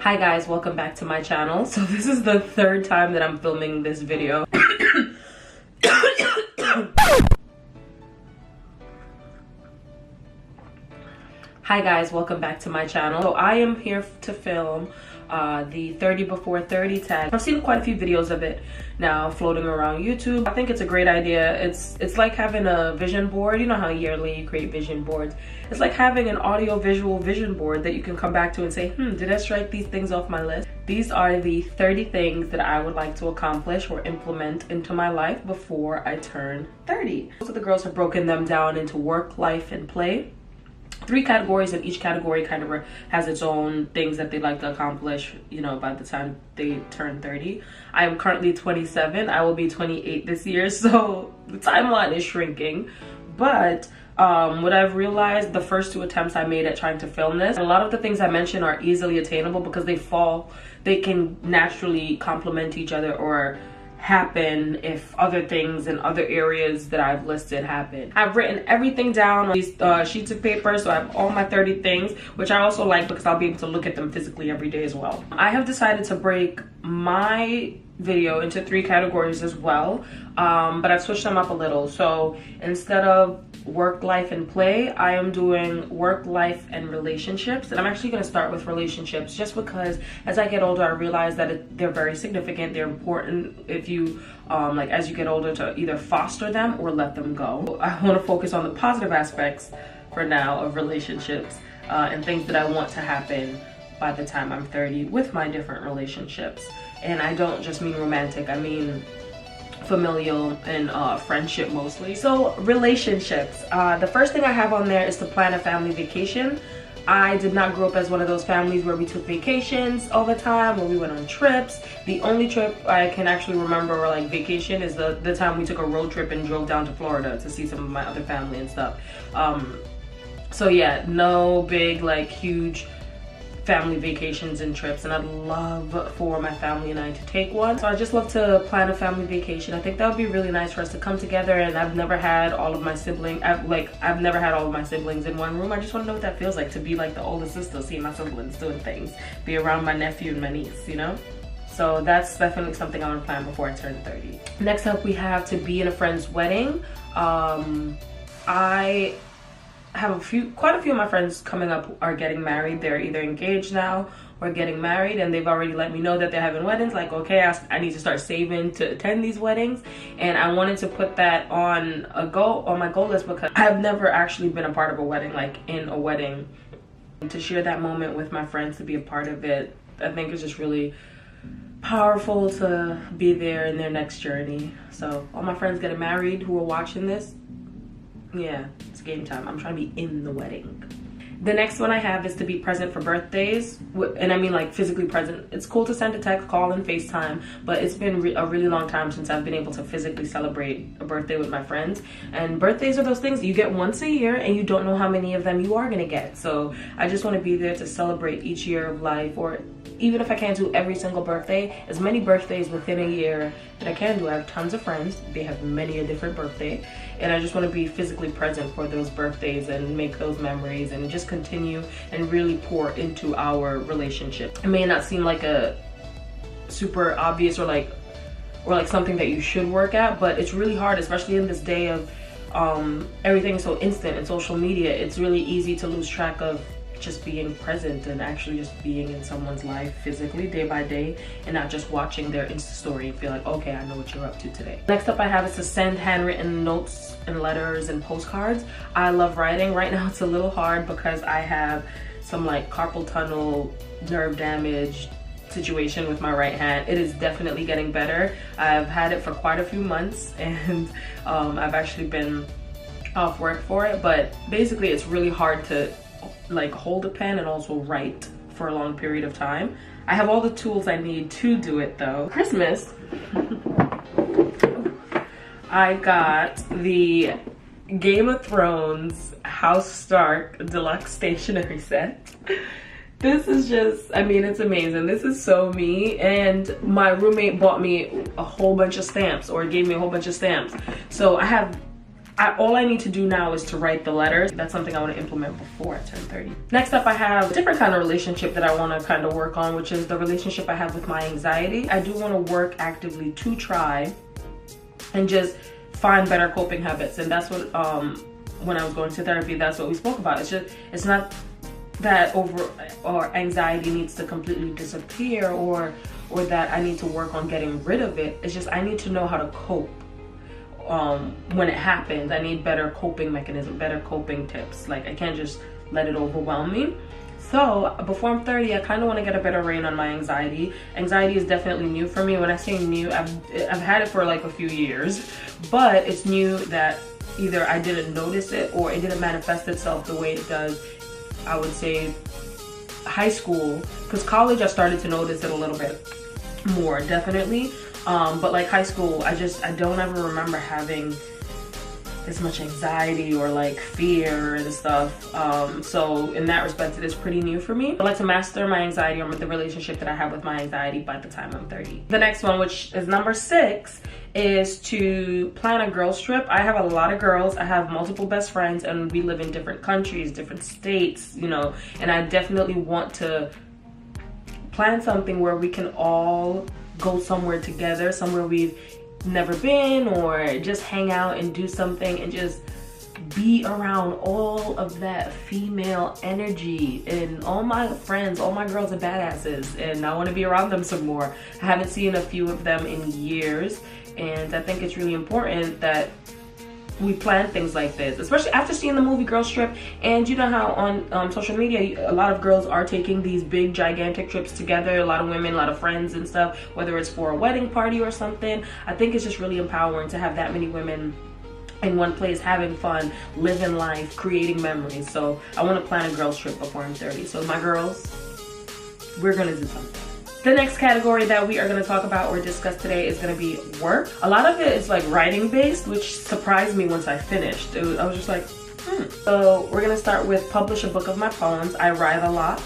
Hi guys, welcome back to my channel. So this is the third time that I'm filming this video. Hi guys, welcome back to my channel. So I am here to film the 30 before 30 tag. I've seen quite a few videos of it now floating around YouTube. I think it's a great idea. It's like having a vision board. You know how yearly you create vision boards. It's like having an audio visual vision board that you can come back to and say, did I strike these things off my list? These are the 30 things that I would like to accomplish or implement into my life before I turn 30. Most of the girls have broken them down into work, life, and play. 3 categories, and each category kind of has its own things that they'd like to accomplish, you know, by the time they turn 30. I am currently 27. I will be 28 this year, so the timeline is shrinking. But what I've realized, the first 2 attempts I made at trying to film this, a lot of the things I mentioned are easily attainable because they can naturally complement each other or happen if other things in other areas that I've listed happen. I've written everything down on these sheets of paper, so I have all my 30 things, which I also like because I'll be able to look at them physically every day as well. I have decided to break my video into 3 categories as well, but I've switched them up a little. So instead of work, life, and play, I am doing work, life, and relationships. And I'm actually going to start with relationships just because as I get older I realize that they're very significant. They're important if you as you get older to either foster them or let them go. I want to focus on the positive aspects for now of relationships and things that I want to happen by the time I'm 30 with my different relationships. And I don't just mean romantic, I mean familial and friendship mostly. So relationships, the first thing I have on there is to plan a family vacation. I did not grow up as one of those families where we took vacations all the time, where we went on trips. The only trip I can actually remember or like vacation is the time we took a road trip and drove down to Florida to see some of my other family and stuff. So yeah, no big like huge family vacations and trips, and I'd love for my family and I to take one. So I just love to plan a family vacation. I think that would be really nice for us to come together, and I've never had all of my siblings I've never had all of my siblings in one room. I just want to know what that feels like to be like the older sister, see my siblings doing things, be around my nephew and my niece, you know? So that's definitely something I want to plan before I turn 30. Next up, we have to be in a friend's wedding. I have quite a few of my friends coming up are getting married. They're either engaged now or getting married, and they've already let me know that they're having weddings. Like, okay, I need to start saving to attend these weddings, and I wanted to put that on my goal list because I've never actually been a part of a wedding, like in a wedding. To share that moment with my friends, to be a part of it, I think is just really powerful to be there in their next journey. So all my friends getting married who are watching this, yeah, it's game time. I'm trying to be in the wedding. The next one I have is to be present for birthdays, and I mean like physically present. It's cool to send a text, call, and FaceTime, but it's been a really long time since I've been able to physically celebrate a birthday with my friends. And birthdays are those things you get once a year, and you don't know how many of them you are gonna get. So I just want to be there to celebrate each year of life, or even if I can't do every single birthday, as many birthdays within a year that I can do. I have tons of friends. They have many a different birthday, and I just want to be physically present for those birthdays and make those memories and just continue and really pour into our relationship. It may not seem like a super obvious or like something that you should work at, but it's really hard, especially in this day of everything is so instant and social media. It's really easy to lose track of just being present and actually just being in someone's life physically day by day, and not just watching their Insta story and feel like, okay, I know what you're up to today. Next up I have is to send handwritten notes and letters and postcards. I love writing. Right now it's a little hard because I have some like carpal tunnel nerve damage situation with my right hand. It is definitely getting better. I've had it for quite a few months, and I've actually been off work for it, but basically it's really hard to like hold a pen and also write for a long period of time. I have all the tools I need to do it though. Christmas, I got the Game of Thrones House Stark Deluxe Stationery Set. This is just, I mean, it's amazing. This is so me, and my roommate bought me a whole bunch of stamps, or gave me a whole bunch of stamps. So I have all I need to do now is to write the letters. That's something I want to implement before I turn 30. Next up, I have a different kind of relationship that I want to kind of work on, which is the relationship I have with my anxiety. I do want to work actively to try and just find better coping habits. And that's what, when I was going to therapy, that's what we spoke about. It's not that anxiety needs to completely disappear or that I need to work on getting rid of it. It's just I need to know how to cope when it happens. I need better coping mechanism, better coping tips. Like, I can't just let it overwhelm me. So before I'm 30, I kind of want to get a better rein on my anxiety. Anxiety is definitely new for me. When I say new, I've had it for like a few years, but it's new that either I didn't notice it or it didn't manifest itself the way it does, I would say, high school. Because college, I started to notice it a little bit more, definitely. But like high school, I don't ever remember having this much anxiety or like fear and stuff. So in that respect, it is pretty new for me. I'd like to master my anxiety, or the relationship that I have with my anxiety, by the time I'm 30. The next one, which is number 6, is to plan a girls trip. I have a lot of girls. I have multiple best friends, and we live in different countries, different states, you know, and I definitely want to plan something where we can all go somewhere together, somewhere we've never been, or just hang out and do something and just be around all of that female energy. And all my friends, all my girls are badasses, and I want to be around them some more. I haven't seen a few of them in years, and I think it's really important that we plan things like this, especially after seeing the movie Girls Trip. And you know how on social media, a lot of girls are taking these big gigantic trips together, a lot of women, a lot of friends and stuff, whether it's for a wedding party or something. I think it's just really empowering to have that many women in one place, having fun, living life, creating memories. So I want to plan a girls trip before I'm 30. So my girls, we're gonna do something. The next category that we are going to talk about or discuss today is going to be work. A lot of it is like writing based, which surprised me once I finished. I was just like, So we're going to start with publish a book of my poems. I write a lot.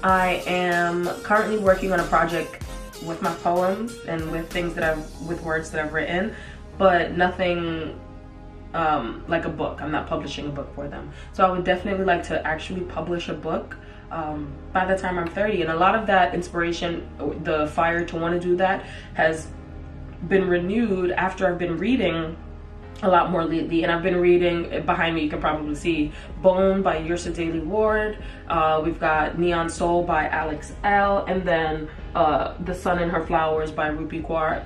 I am currently working on a project with my poems and with things with words that I've written, but nothing like a book. I'm not publishing a book for them. So I would definitely like to actually publish a book by the time I'm 30. And a lot of that inspiration, the fire to want to do that, has been renewed after I've been reading a lot more lately. And I've been reading, behind me you can probably see, Bone by Yrsa Daley Ward. We've got Neon Soul by Alex L. And then The Sun and Her Flowers by Rupi Kaur.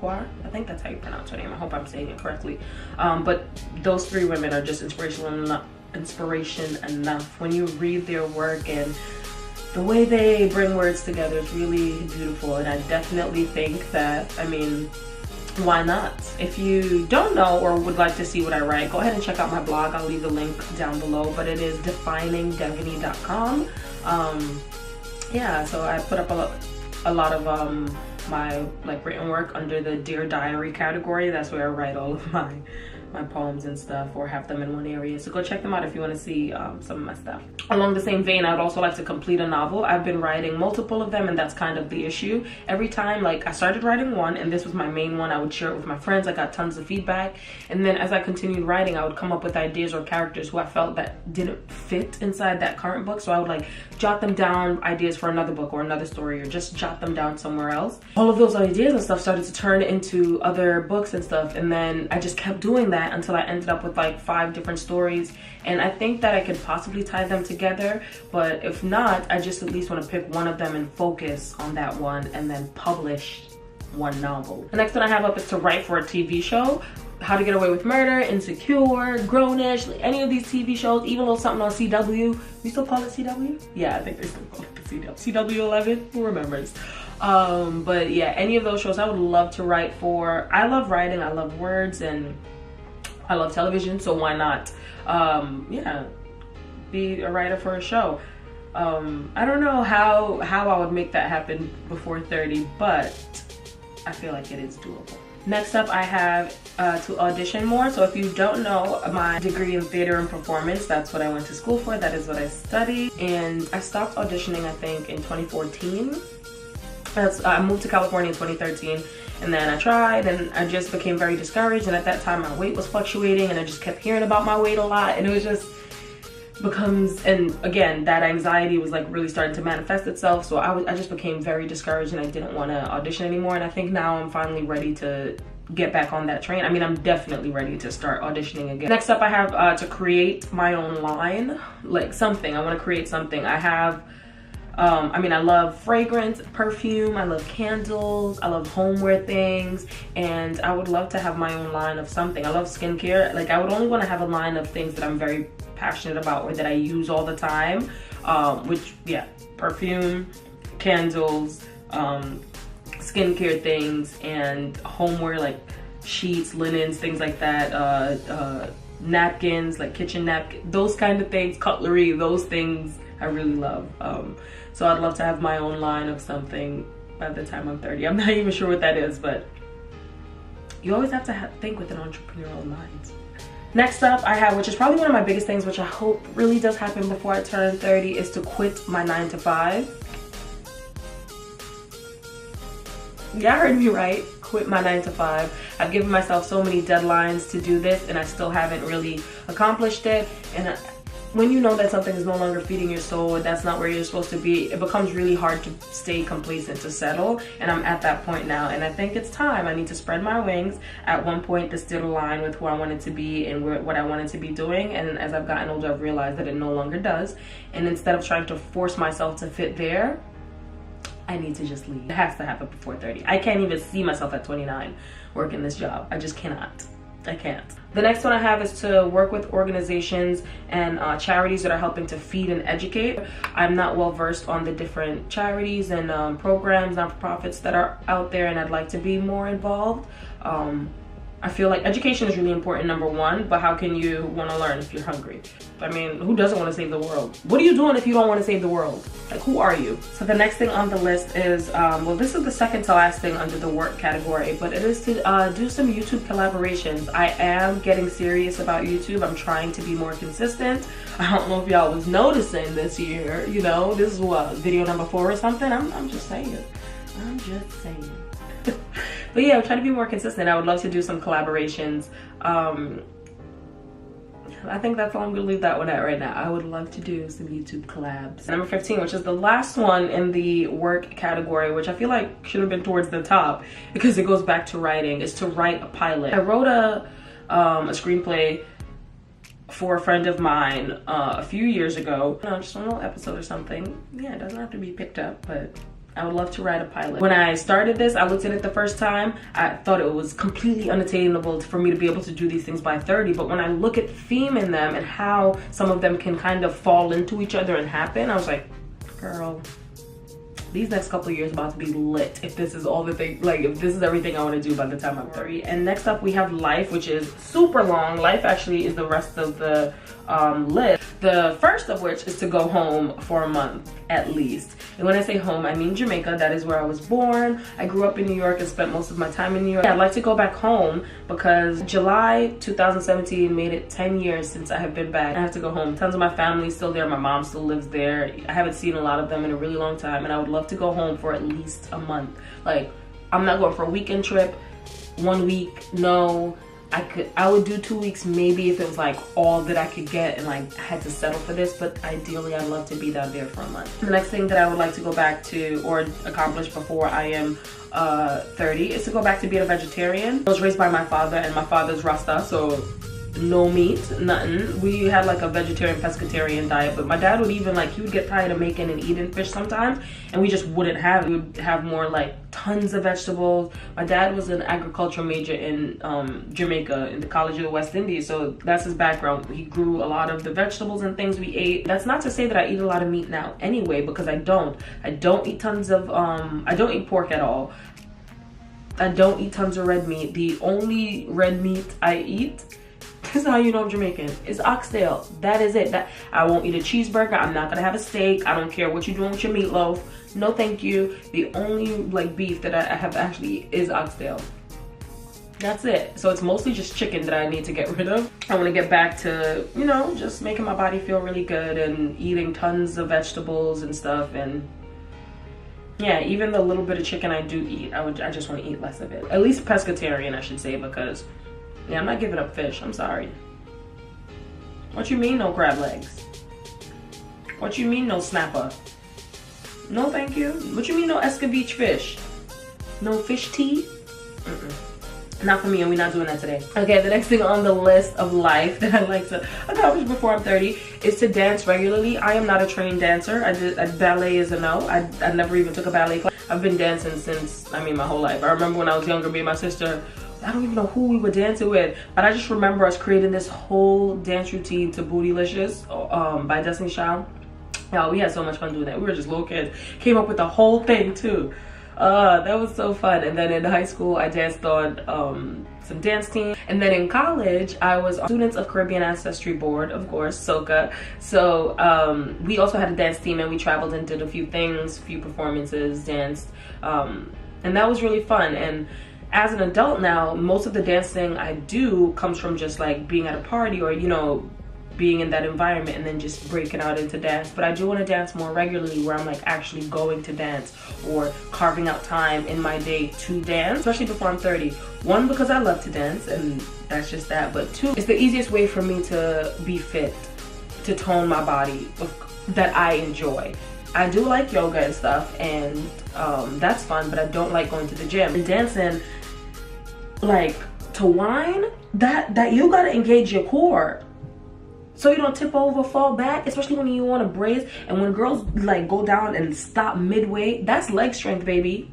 I think that's how you pronounce her name. I hope I'm saying it correctly. But those 3 women are just inspiration enough. When you read their work and the way they bring words together is really beautiful. And I definitely think that, why not? If you don't know or would like to see what I write, go ahead and check out my blog. I'll leave the link down below, but it is definingdevonnie.com. Yeah, so I put up a lot of my written work under the Dear Diary category. That's where I write all of my poems and stuff, or have them in one area. So go check them out if you want to see some of my stuff. Along the same vein, I would also like to complete a novel. I've been writing multiple of them, and that's kind of the issue. Every time, I started writing one, and this was my main one. I would share it with my friends. I got tons of feedback, and then as I continued writing, I would come up with ideas or characters who I felt that didn't fit inside that current book. So I would jot them down, ideas for another book or another story, or just jot them down somewhere else. All of those ideas and stuff started to turn into other books and stuff, and then I just kept doing that until I ended up with 5 different stories. And I think that I could possibly tie them together, but if not, I just at least want to pick one of them and focus on that one, and then publish one novel. The next one I have up is to write for a TV show. How to Get Away with Murder, Insecure, Grownish, any of these TV shows, even a little something on CW. We still call it CW? Yeah, I think they still call it the CW. CW11, who remembers? But yeah, any of those shows I would love to write for. I love writing, I love words, and I love television, so why not? Yeah, be a writer for a show. I don't know how I would make that happen before 30, but I feel like it is doable. Next up, I have to audition more. So if you don't know, my degree in theater and performance, that's what I went to school for. That is what I studied. And I stopped auditioning, I think, in 2014. I moved to California in 2013. And then I tried and I just became very discouraged, and at that time my weight was fluctuating and I just kept hearing about my weight a lot, and it was just becomes, and again, that anxiety was like really starting to manifest itself. So I just became very discouraged and I didn't want to audition anymore. And I think now I'm finally ready to get back on that train. I mean, I'm definitely ready to start auditioning again. Next up, I have to create my own line, like something. I want to create something. I have I mean, I love fragrance, perfume, I love candles, I love homeware things, and I would love to have my own line of something. I love skincare. Like, I would only want to have a line of things that I'm very passionate about or that I use all the time, which, yeah, perfume, candles, skincare things, and homeware, like sheets, linens, things like that, napkins, like kitchen napkins, those kind of things, cutlery, those things I really love. So I'd love to have my own line of something by the time I'm 30. I'm not even sure what that is, but you always have to think with an entrepreneurial mind. Next up I have, which is probably one of my biggest things, which I hope really does happen before I turn 30, is to quit my 9-to-5. Yeah, I heard me right. Quit my 9-to-5. I've given myself so many deadlines to do this and I still haven't really accomplished it. And when you know that something is no longer feeding your soul, that's not where you're supposed to be, it becomes really hard to stay complacent, to settle. And I'm at that point now, and I think it's time. I need to spread my wings. At one point, this did align with who I wanted to be and what I wanted to be doing. And as I've gotten older, I've realized that it no longer does. And instead of trying to force myself to fit there, I need to just leave. It has to happen before 30. I can't even see myself at 29 working this job. I just cannot. I can't. The next one I have is to work with organizations and charities that are helping to feed and educate. I'm not well versed on the different charities and programs, not-for-profits that are out there, and I'd like to be more involved. I feel like education is really important, number one, but how can you want to learn if you're hungry? I mean, who doesn't want to save the world? What are you doing if you don't want to save the world? Like, who are you? So the next thing on the list is, well, this is the second to last thing under the work category, but it is to do some YouTube collaborations. I am getting serious about YouTube. I'm trying to be more consistent. I don't know if y'all was noticing this year, you know, this is what, video number 4 or something? I'm just saying. I'm just saying. But yeah, I'm trying to be more consistent. I would love to do some collaborations. I think that's all I'm gonna leave that one at right now. I would love to do some YouTube collabs. Number 15, which is the last one in the work category, which I feel like should have been towards the top because it goes back to writing, is to write a pilot. I wrote a screenplay for a friend of mine a few years ago. You know, just a little episode or something. Yeah, it doesn't have to be picked up, but I would love to write a pilot. When I started this, I looked at it the first time, I thought it was completely unattainable for me to be able to do these things by 30, but when I look at the theme in them and how some of them can kind of fall into each other and happen, I was like, girl, these next couple of years are about to be lit if this is all the thing, like if this is everything I want to do by the time I'm 30. And next up we have life, which is super long. Life actually is the rest of the list. The first of which is to go home for a month at least. And when I say home, I mean Jamaica. That is where I was born. I grew up in New York and spent most of my time in New York. I'd like to go back home because July 2017 made it 10 years since I have been back. I have to go home. Tons of my family is still there. My mom still lives there. I haven't seen a lot of them in a really long time, and I would love to go home for at least a month. Like, I'm not going for a weekend trip. 1 week, no. I would do 2 weeks maybe if it was like all that I could get and like I had to settle for this, but ideally I'd love to be down there for a month. The next thing that I would like to go back to or accomplish before I am 30 is to go back to being a vegetarian. I was raised by my father, and my father's Rasta, so no meat, nothing. We had like a vegetarian pescatarian diet, but my dad would even like, he would get tired of making and eating fish sometimes, and we just wouldn't have it. We would have more like tons of vegetables. My dad was an agricultural major in Jamaica in the College of the West Indies, so that's his background. He grew a lot of the vegetables and things we ate. That's not to say that I eat a lot of meat now anyway, because I don't eat tons of I don't eat pork at all. I don't eat tons of red meat. The only red meat I eat, this is how you know I'm Jamaican, is oxtail. That is it. That I won't eat a cheeseburger. I'm not gonna have a steak. I don't care what you're doing with your meatloaf. No thank you. The only like beef that I have actually is oxtail. That's it. So it's mostly just chicken that I need to get rid of. I want to get back to, you know, just making my body feel really good and eating tons of vegetables and stuff, and Yeah, even the little bit of chicken I do eat, I just want to eat less of it. At least pescatarian, I should say, because yeah, I'm not giving up fish. I'm sorry. What you mean no crab legs? What you mean no snapper? No thank you. What you mean no escabeche fish? No fish tea? Not for me, and we're not doing that today. Okay, the next thing on the list of life that I'd like to accomplish before I'm 30 is to dance regularly. I am not a trained dancer. Ballet is a no. I never even took a ballet class. I've been dancing since, I mean, my whole life. I remember when I was younger, me and my sister, I don't even know who we were dancing with, but I just remember us creating this whole dance routine to Bootylicious by Destiny Child. Yeah, we had so much fun doing that. We were just little kids. Came up with the whole thing too. That was so fun. And then in high school, I danced on some dance team. And then in college, I was on Students of Caribbean Ancestry Board, of course, SOCA. So we also had a dance team, and we traveled and did a few things, a few performances, danced. And that was really fun. And as an adult now, most of the dancing I do comes from just like being at a party or, you know, being in that environment and then just breaking out into dance. But I do want to dance more regularly, where I'm like actually going to dance or carving out time in my day to dance, especially before I'm 30. One, because I love to dance, and that's just that. But two, it's the easiest way for me to be fit, to tone my body that I enjoy. I do like yoga and stuff, and that's fun, but I don't like going to the gym. And dancing, like, to whine, that you gotta engage your core, so you don't tip over, fall back, especially when you want to brace. And when girls like go down and stop midway, that's leg strength, baby.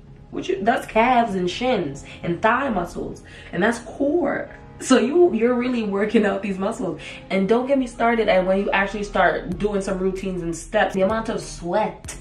That's calves and shins and thigh muscles, and that's core. So you're really working out these muscles. And don't get me started at when you actually start doing some routines and steps. The amount of sweat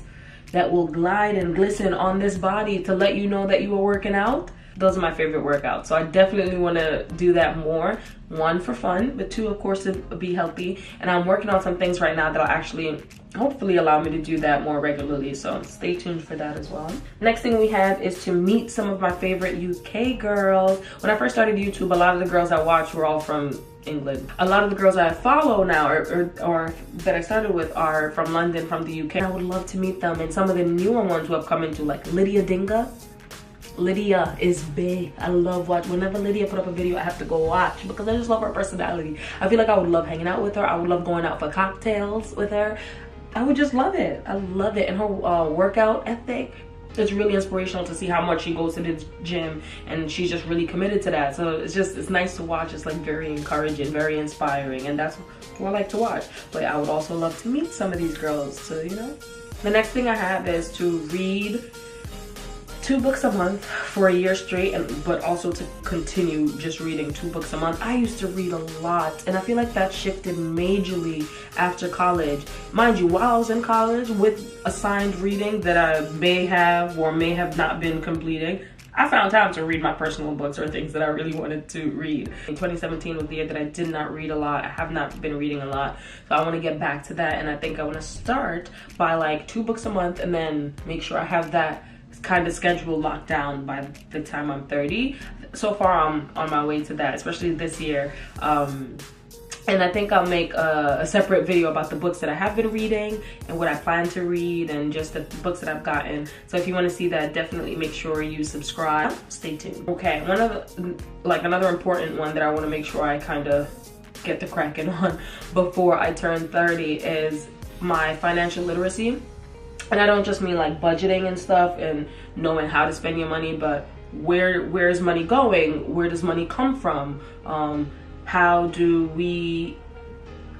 that will glide and glisten on this body to let you know that you are working out. Those are my favorite workouts. So I definitely want to do that more. One, for fun, but two, of course, to be healthy. And I'm working on some things right now that'll actually hopefully allow me to do that more regularly. So stay tuned for that as well. Next thing we have is to meet some of my favorite UK girls. When I first started YouTube, a lot of the girls I watched were all from England. A lot of the girls I follow now or that I started with are from London, from the UK. I would love to meet them. And some of the newer ones who have come into, like Lydia Dinga. Lydia is big. I love watching. Whenever Lydia put up a video, I have to go watch because I just love her personality. I feel like I would love hanging out with her. I would love going out for cocktails with her. I would just love it. I love it. And her workout ethic, it's really inspirational to see how much she goes to the gym, and she's just really committed to that. So it's nice to watch. It's like very encouraging, very inspiring, and that's what I like to watch. But I would also love to meet some of these girls too, you know. The next thing I have is to read 2 books a month for a year straight, but also to continue just reading 2 books a month. I used to read a lot, and I feel like that shifted majorly after college. Mind you, while I was in college with assigned reading that I may have or may have not been completing, I found time to read my personal books or things that I really wanted to read. In 2017 was the year that I did not read a lot. I have not been reading a lot, so I want to get back to that. And I think I want to start by like 2 books a month, and then make sure I have that kind of schedule locked down by the time I'm 30. So far I'm on my way to that, especially this year. And I think I'll make a separate video about the books that I have been reading and what I plan to read and just the books that I've gotten. So if you want to see that, definitely make sure you subscribe. Stay tuned. Okay, another important one that I want to make sure I kind of get the cracking on before I turn 30 is my financial literacy. And I don't just mean like budgeting and stuff and knowing how to spend your money, but where is money going? Where does money come from? How do we,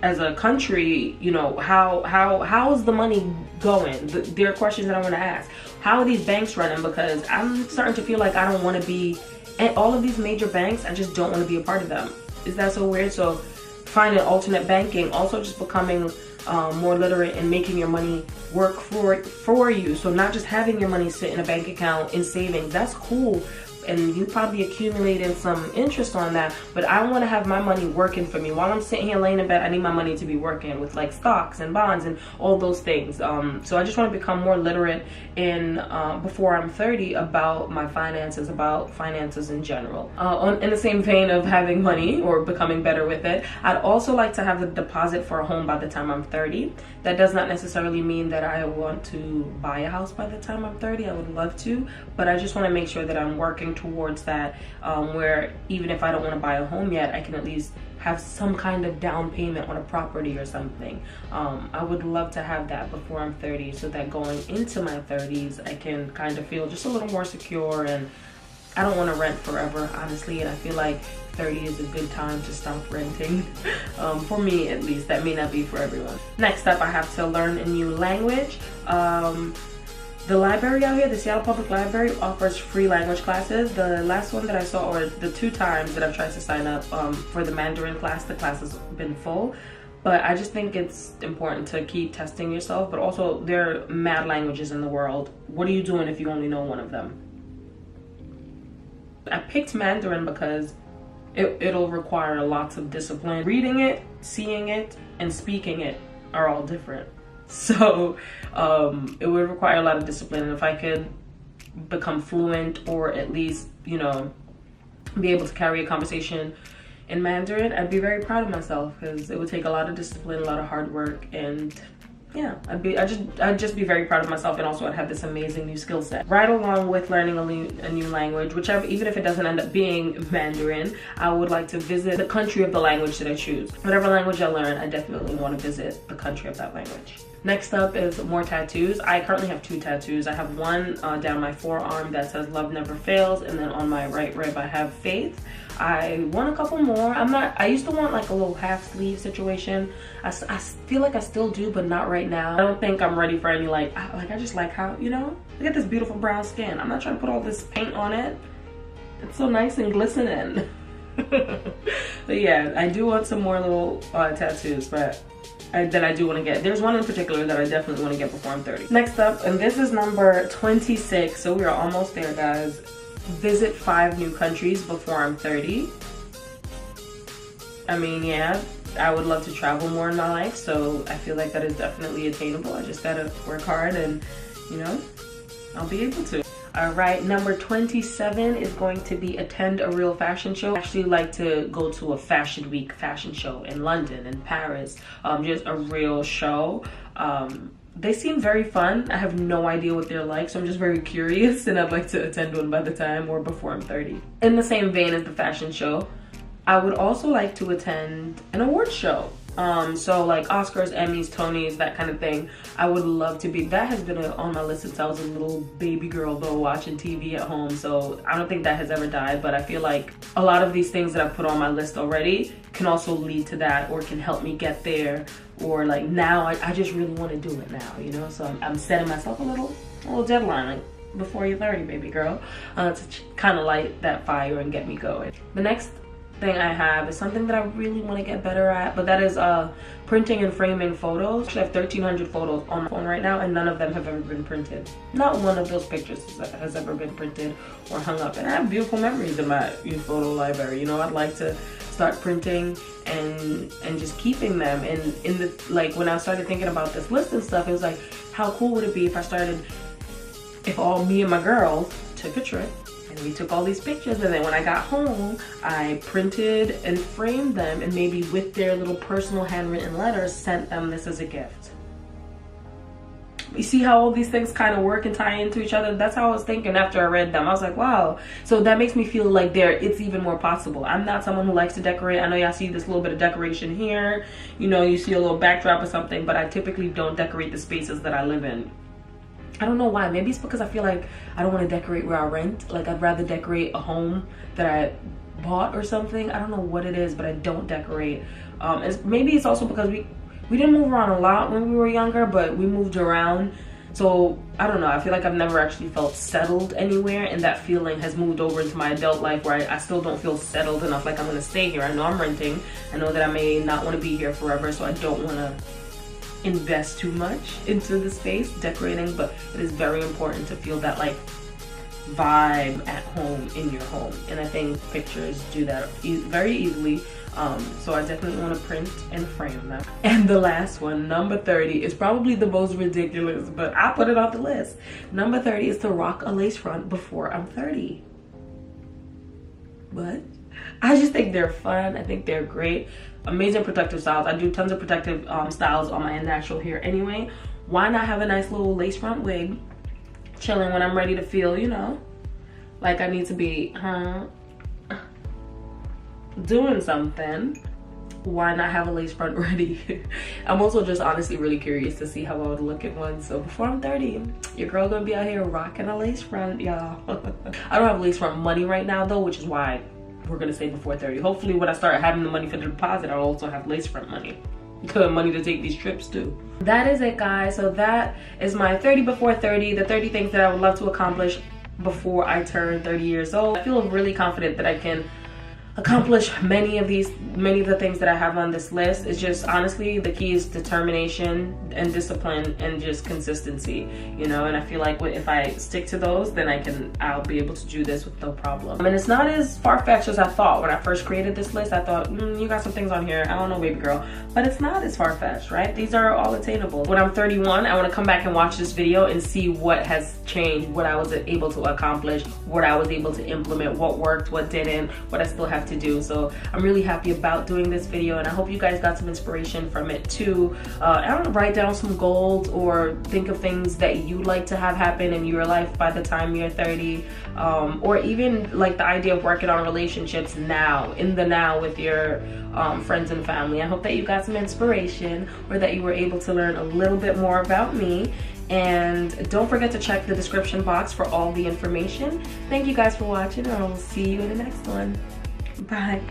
as a country, you know, how is the money going? There are questions that I want to ask. How are these banks running? Because I'm starting to feel like I don't want to be at all of these major banks. I just don't want to be a part of them. Is that so weird? So finding alternate banking, also just becoming more literate and making your money work for you. So not just having your money sit in a bank account in savings, that's cool, and you probably accumulating some interest on that, but I want to have my money working for me. While I'm sitting here laying in bed, I need my money to be working with like stocks and bonds and all those things. So I just want to become more literate in before I'm 30 about my finances, about finances in general. In the same vein of having money or becoming better with it, I'd also like to have the deposit for a home by the time I'm 30. That does not necessarily mean that I want to buy a house by the time I'm 30. I would love to, but I just want to make sure that I'm working towards that, where even if I don't want to buy a home yet, I can at least have some kind of down payment on a property or something. I would love to have that before I'm 30, so that going into my 30s, I can kind of feel just a little more secure, and I don't want to rent forever, honestly, and I feel like 30 is a good time to stop renting. For me, at least. That may not be for everyone. Next up, I have to learn a new language. The library out here, the Seattle Public Library, offers free language classes. The last one that I saw, or the 2 times that I've tried to sign up for the Mandarin class, the class has been full. But I just think it's important to keep testing yourself, but also there are mad languages in the world. What are you doing if you only know one of them? I picked Mandarin because it'll require lots of discipline. Reading it, seeing it, and speaking it are all different. So it would require a lot of discipline. And if I could become fluent, or at least, you know, be able to carry a conversation in Mandarin, I'd be very proud of myself, because it would take a lot of discipline, a lot of hard work, and yeah, I'd just be very proud of myself, and also I'd have this amazing new skill set. Right along with learning a new language, whichever, even if it doesn't end up being Mandarin, I would like to visit the country of the language that I choose. Whatever language I learn, I definitely want to visit the country of that language. Next up is more tattoos. I currently have 2 tattoos. I have one down my forearm that says "Love Never Fails," and then on my right rib I have "Faith." I want a couple more. I used to want like a little half sleeve situation. I feel like I still do, but not right now. I don't think I'm ready for any I just like how, you know, look at this beautiful brown skin. I'm not trying to put all this paint on it. It's so nice and glistening. But yeah, I do want some more little tattoos, but that I do want to get. There's one in particular that I definitely want to get before I'm 30. Next up, and this is number 26, so we are almost there, guys. Visit 5 new countries before I'm 30. I mean, yeah, I would love to travel more in my life, so I feel like that is definitely attainable. I just gotta work hard, and you know, I'll be able to. All right, number 27 is going to be attend a real fashion show. I actually like to go to a fashion week fashion show in London and Paris, just a real show. They seem very fun. I have no idea what they're like, so I'm just very curious, and I'd like to attend one by the time or before I'm 30. In the same vein as the fashion show, I would also like to attend an award show. So like Oscars, Emmys, Tonys, that kind of thing. I would love to be. That has been on my list since I was a little baby girl though, watching TV at home. So I don't think that has ever died, but I feel like a lot of these things that I put on my list already can also lead to that, or can help me get there. Or like now, I just really want to do it now, you know? So I'm setting myself a little deadline, like before you're 30, baby girl, to kind of light that fire and get me going. The next thing I have is something that I really want to get better at, but that is printing and framing photos. Actually, I have 1,300 photos on my phone right now, and none of them have ever been printed. Not one of those pictures has ever been printed or hung up. And I have beautiful memories in my photo library. You know, I'd like to start printing and just keeping them. And in the when I started thinking about this list and stuff, it was like, how cool would it be if all me and my girls took a trip, and we took all these pictures, and then when I got home, I printed and framed them, and maybe with their little personal handwritten letters, sent them this as a gift. You see how all these things kind of work and tie into each other? That's how I was thinking after I read them. I was like, wow. So that makes me feel like it's even more possible. I'm not someone who likes to decorate. I know y'all see this little bit of decoration here. You know, you see a little backdrop or something, but I typically don't decorate the spaces that I live in. I don't know why. Maybe it's because I feel like I don't want to decorate where I rent. Like, I'd rather decorate a home that I bought or something. I don't know what it is, but I don't decorate. Maybe it's also because we didn't move around a lot when we were younger, but we moved around. So I don't know. I feel like I've never actually felt settled anywhere, and that feeling has moved over into my adult life, where I still don't feel settled enough. Like, I'm going to stay here. I know I'm renting. I know that I may not want to be here forever, so I don't want to invest too much into the space decorating, but it is very important to feel that vibe at home in your home. And I think pictures do that very easily. So I definitely want to print and frame them. And the last one, number 30, is probably the most ridiculous, but I put it on the list. Number 30 is to rock a lace front before I'm 30. But I just think they're fun. I think they're great. Amazing protective styles. I do tons of protective styles on my natural hair anyway. Why not have a nice little lace front wig chilling when I'm ready to feel, you know, like I need to be doing something? Why not have a lace front ready? I'm also just honestly really curious to see how I would look in one. So before I'm 30, your girl gonna be out here rocking a lace front, y'all. I don't have lace front money right now though, which is why we're gonna say before 30. Hopefully when I start having the money for the deposit, I'll also have lace front money. Money to take these trips too. That is it, guys. So that is my 30 before 30, the 30 things that I would love to accomplish before I turn 30 years old. I feel really confident that I can accomplish many of the things that I have on this list. It's just honestly the key is determination and discipline and just consistency, you know. And I feel like if I stick to those, then I'll be able to do this with no problem. And it's not as far-fetched as I thought when I first created this list. I thought you got some things on here, I don't know, baby girl, but it's not as far-fetched, right? These are all attainable. When I'm 31, I want to come back and watch this video and see what has changed, what I was able to accomplish, what I was able to implement, what worked, what didn't, what I still have to do. So I'm really happy about doing this video, and I hope you guys got some inspiration from it too. I don't know, write down some goals or think of things that you'd like to have happen in your life by the time you're 30, or even like the idea of working on relationships now, in the now, with your friends and family. I hope that you got some inspiration, or that you were able to learn a little bit more about me. And don't forget to check the description box for all the information. Thank you guys for watching, and I will see you in the next one. Bye.